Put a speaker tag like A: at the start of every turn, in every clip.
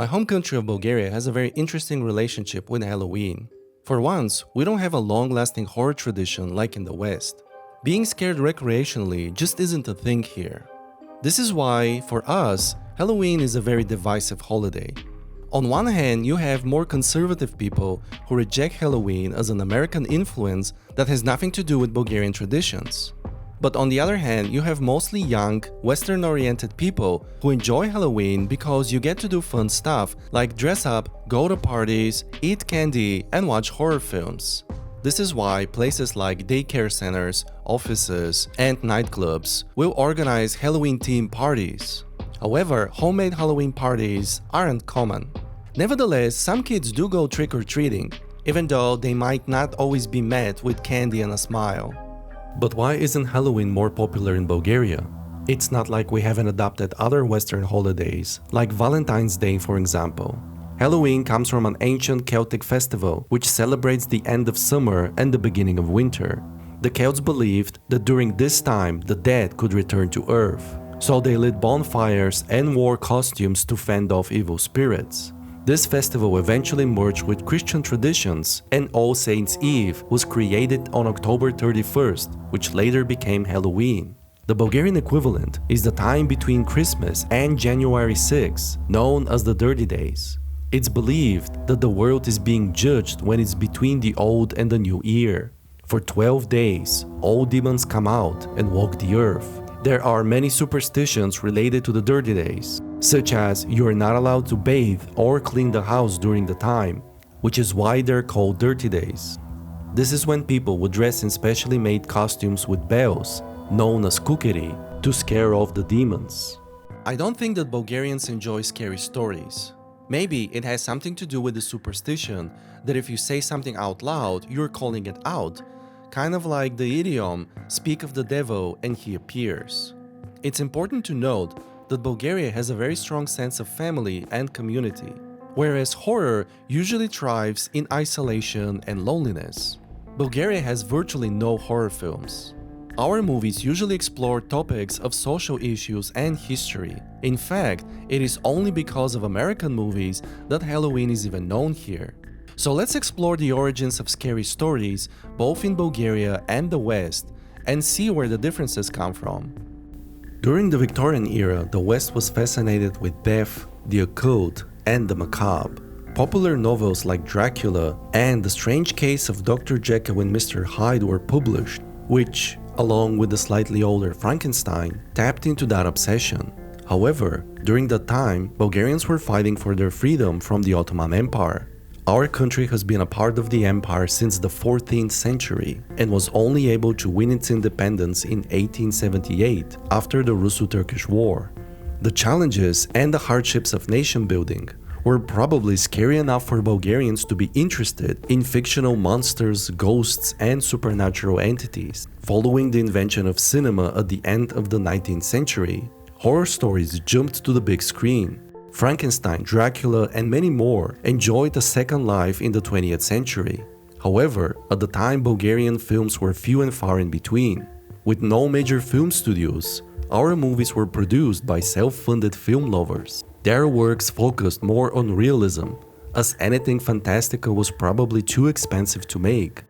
A: My home country of Bulgaria has a very interesting relationship with Halloween. For once, we don't have a long-lasting horror tradition like in the West. Being scared recreationally just isn't a thing here. This is why, for us, Halloween is a very divisive holiday. On one hand, you have more conservative people who reject Halloween as an American influence that has nothing to do with Bulgarian traditions. But on the other hand, you have mostly young, Western-oriented people who enjoy Halloween because you get to do fun stuff like dress up, go to parties, eat candy, and watch horror films. This is why places like daycare centers, offices, and nightclubs will organize Halloween-themed parties. However, homemade Halloween parties aren't common. Nevertheless, some kids do go trick-or-treating, even though they might not always be met with candy and a smile. But why isn't Halloween more popular in Bulgaria? It's not like we haven't adopted other Western holidays, like Valentine's Day for example. Halloween comes from an ancient Celtic festival which celebrates the end of summer and the beginning of winter. The Celts believed that during this time the dead could return to Earth, so they lit bonfires and wore costumes to fend off evil spirits. This festival eventually merged with Christian traditions, and All Saints' Eve was created on October 31st, which later became Halloween. The Bulgarian equivalent is the time between Christmas and January 6, known as the Dirty Days. It's believed that the world is being judged when it's between the Old and the New Year. For 12 days, all demons come out and walk the earth. There are many superstitions related to the Dirty Days, such as you are not allowed to bathe or clean the house during the time, which is why they're called Dirty Days. This is when people would dress in specially made costumes with bells, known as kukeri, to scare off the demons. I don't think that Bulgarians enjoy scary stories. Maybe it has something to do with the superstition that if you say something out loud, you're calling it out, kind of like the idiom, speak of the devil and he appears. It's important to note that Bulgaria has a very strong sense of family and community, whereas horror usually thrives in isolation and loneliness. Bulgaria has virtually no horror films. Our movies usually explore topics of social issues and history. In fact, it is only because of American movies that Halloween is even known here. So let's explore the origins of scary stories both in Bulgaria and the West and see where the differences come from. During the Victorian era, the West was fascinated with death, the occult, and the macabre. Popular novels like Dracula and The Strange Case of Dr. Jekyll and Mr. Hyde were published, which, along with the slightly older Frankenstein, tapped into that obsession. However, during that time, Bulgarians were fighting for their freedom from the Ottoman Empire. Our country has been a part of the empire since the 14th century and was only able to win its independence in 1878 after the Russo-Turkish War. The challenges and the hardships of nation building were probably scary enough for Bulgarians to be interested in fictional monsters, ghosts, and supernatural entities. Following the invention of cinema at the end of the 19th century, horror stories jumped to the big screen. Frankenstein, Dracula, and many more enjoyed a second life in the 20th century. However, at the time Bulgarian films were few and far in between. With no major film studios, our movies were produced by self-funded film lovers. Their works focused more on realism, as anything fantastical was probably too expensive to make.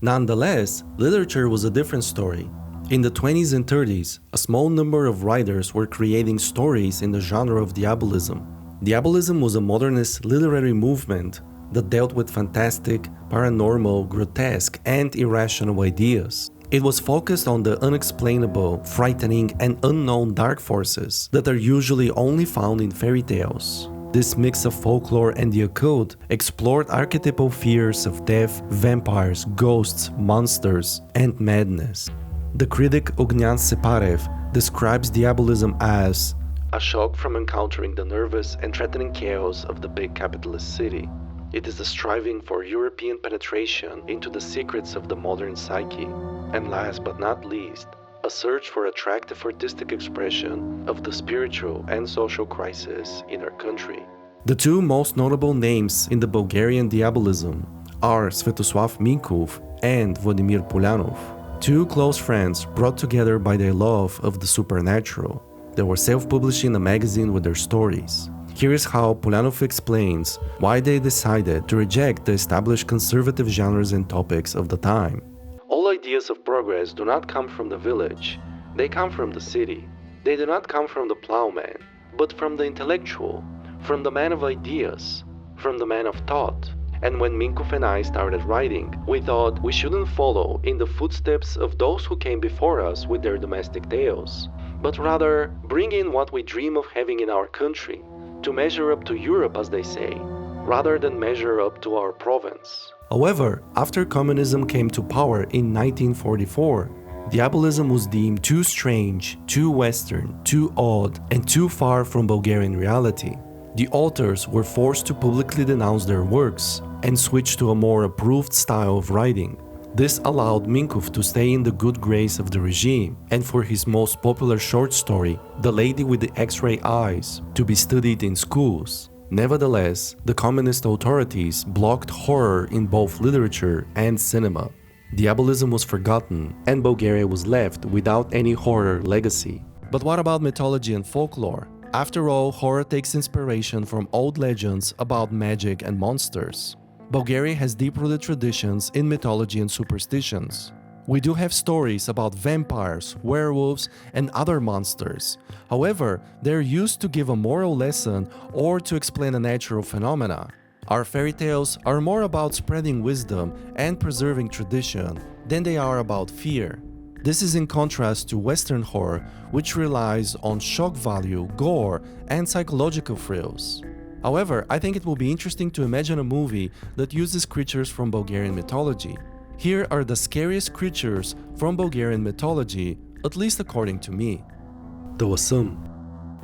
A: Nonetheless, literature was a different story. In the 20s and 30s, a small number of writers were creating stories in the genre of Diabolism. Diabolism was a modernist literary movement that dealt with fantastic, paranormal, grotesque, and irrational ideas. It was focused on the unexplainable, frightening, and unknown dark forces that are usually only found in fairy tales. This mix of folklore and the occult explored archetypal fears of death, vampires, ghosts, monsters, and madness. The critic Ognan Separev describes Diabolism as a shock from encountering the nervous and threatening chaos of the big capitalist city. It is the striving for European penetration into the secrets of the modern psyche, and last but not least, a search for attractive artistic expression of the spiritual and social crisis in our country. The two most notable names in the Bulgarian Diabolism are Svetoslav Minkov and Vladimir Polyanov. Two close friends brought together by their love of the supernatural. They were self-publishing a magazine with their stories. Here's how Pulanov explains why they decided to reject the established conservative genres and topics of the time. All ideas of progress do not come from the village, they come from the city. They do not come from the plowman, but from the intellectual, from the man of ideas, from the man of thought. And when Minkov and I started writing, we thought we shouldn't follow in the footsteps of those who came before us with their domestic tales, but rather bring in what we dream of having in our country, to measure up to Europe, as they say, rather than measure up to our province. However, after communism came to power in 1944, Diabolism was deemed too strange, too Western, too odd, and too far from Bulgarian reality. The authors were forced to publicly denounce their works and switch to a more approved style of writing. This allowed Minkov to stay in the good grace of the regime, and for his most popular short story, The Lady with the X-Ray Eyes, to be studied in schools. Nevertheless, the communist authorities blocked horror in both literature and cinema. Diabolism was forgotten, and Bulgaria was left without any horror legacy. But what about mythology and folklore? After all, horror takes inspiration from old legends about magic and monsters. Bulgaria has deep-rooted traditions in mythology and superstitions. We do have stories about vampires, werewolves, and other monsters. However, they're used to give a moral lesson or to explain a natural phenomena. Our fairy tales are more about spreading wisdom and preserving tradition than they are about fear. This is in contrast to Western horror, which relies on shock value, gore, and psychological thrills. However, I think it will be interesting to imagine a movie that uses creatures from Bulgarian mythology. Here are the scariest creatures from Bulgarian mythology, at least according to me. Tawasum.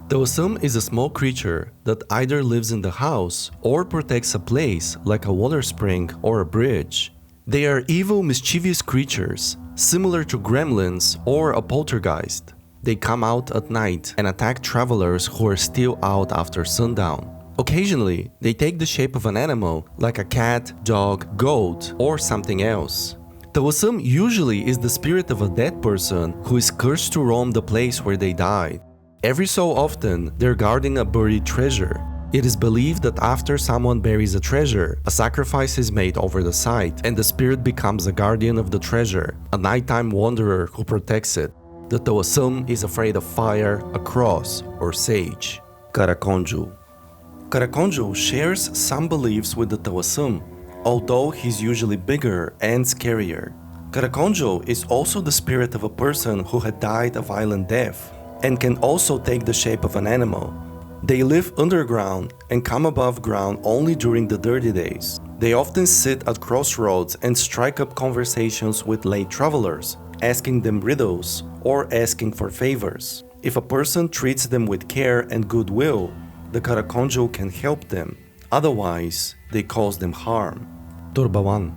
A: Tawasum is a small creature that either lives in the house or protects a place like a water spring or a bridge. They are evil, mischievous creatures, similar to gremlins or a poltergeist. They come out at night and attack travelers who are still out after sundown. Occasionally, they take the shape of an animal like a cat, dog, goat, or something else. Tawasum usually is the spirit of a dead person who is cursed to roam the place where they died. Every so often, they're guarding a buried treasure. It is believed that after someone buries a treasure, a sacrifice is made over the site and the spirit becomes a guardian of the treasure, a nighttime wanderer who protects it. The Tawasum is afraid of fire, a cross, or sage. Karakonju. Karakonju shares some beliefs with the Tawasum, although he's usually bigger and scarier. Karakonju is also the spirit of a person who had died a violent death, and can also take the shape of an animal. They live underground and come above ground only during the dirty days. They often sit at crossroads and strike up conversations with lay travelers, asking them riddles or asking for favors. If a person treats them with care and goodwill, the Karakonju can help them. Otherwise, they cause them harm. Turbawan.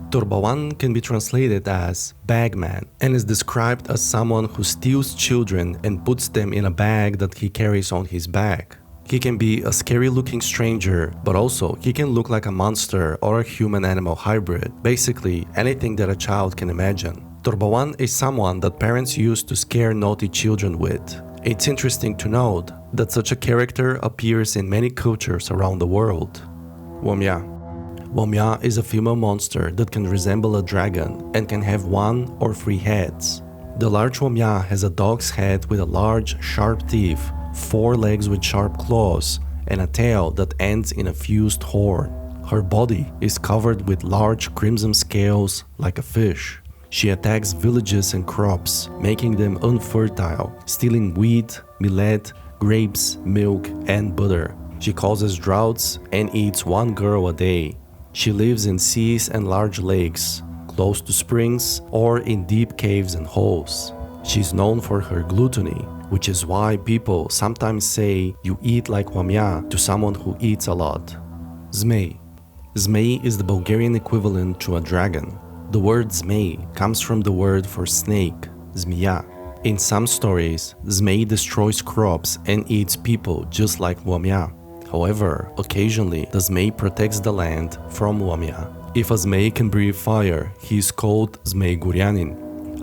A: Turbawan can be translated as bagman and is described as someone who steals children and puts them in a bag that he carries on his back. He can be a scary-looking stranger, but also he can look like a monster or a human-animal hybrid, basically anything that a child can imagine. Turbawan is someone that parents use to scare naughty children with. It's interesting to note that such a character appears in many cultures around the world. Wamya. Wamya is a female monster that can resemble a dragon and can have 1 or 3 heads. The large Wamya has a dog's head with a large, sharp teeth, 4 legs with sharp claws, and a tail that ends in a fused horn. Her body is covered with large crimson scales like a fish. She attacks villages and crops, making them unfertile, stealing wheat, millet, grapes, milk, and butter. She causes droughts and eats 1 girl a day. She lives in seas and large lakes, close to springs, or in deep caves and holes. She's known for her gluttony, which is why people sometimes say you eat like Wamya to someone who eats a lot. Zmei. Zmei is the Bulgarian equivalent to a dragon. The word Zmei comes from the word for snake, Zmiya. In some stories, Zmei destroys crops and eats people just like Wamya. However, occasionally the Zmei protects the land from Wamya. If a Zmei can breathe fire, he is called Zmei Guryanin.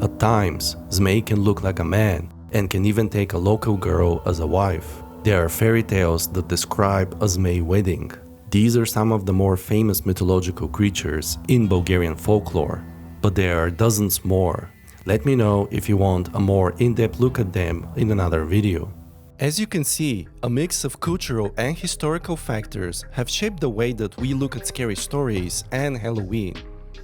A: At times, Zmei can look like a man and can even take a local girl as a wife. There are fairy tales that describe a Zmei wedding. These are some of the more famous mythological creatures in Bulgarian folklore, but there are dozens more. Let me know if you want a more in-depth look at them in another video. As you can see, a mix of cultural and historical factors have shaped the way that we look at scary stories and Halloween.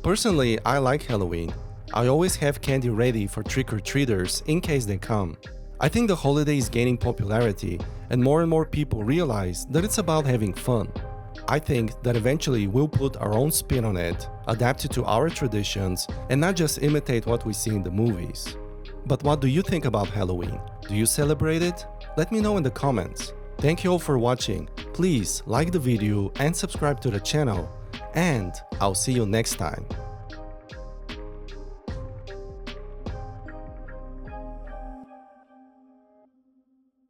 A: Personally, I like Halloween. I always have candy ready for trick-or-treaters in case they come. I think the holiday is gaining popularity and more people realize that it's about having fun. I think that eventually we'll put our own spin on it, adapt it to our traditions, and not just imitate what we see in the movies. But what do you think about Halloween? Do you celebrate it? Let me know in the comments. Thank you all for watching. Please like the video and subscribe to the channel. And I'll see you next time.